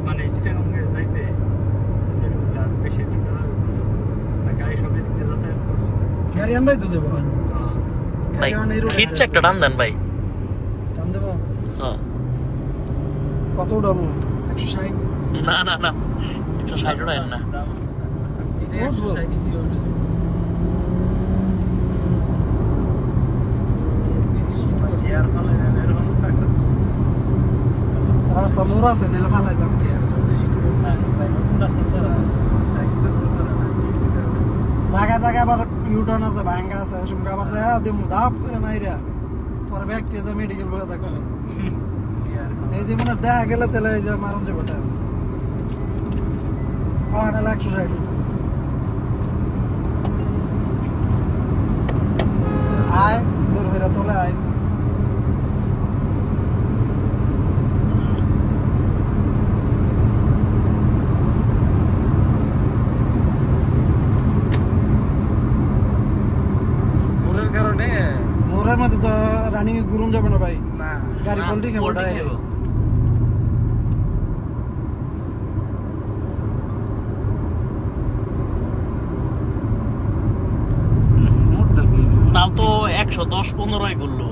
মানে চিটাগাঙ্গে যাইতে বেশি গাড়ি সব দিক দিয়ে যাতায়াত করবো গাড়ি আন্দাই তো যাবো ভাই খিচ্ছে একটা টান দেন ভাই টান দেবো হ্যাঁ কত উঠাবো 160 না না না 160 উঠাইন না রাস্তা মোড় আছে নেলে ফালাইতাম কি জায়গা জায়গা আবার ইউটার্ন আছে ভাঙ্গা আছে সুমকা আবার যায় দিম দাপ করে মাইরা পরে ব্যাগ পেয়ে যায় মেডিকেল বসে থাকো এই যে মনে দেখা গেলে তাহলে এই যে মারণ যাবো টাইম ওখানে 160 আয় দূর হয়ে তোলে আয় মোড়ের মধ্যে তো রানিং গুরুম যাবে না ভাই না গাড়ি কোনটি খাবো ডাইরেক্ট তাও তো 110-15 করলো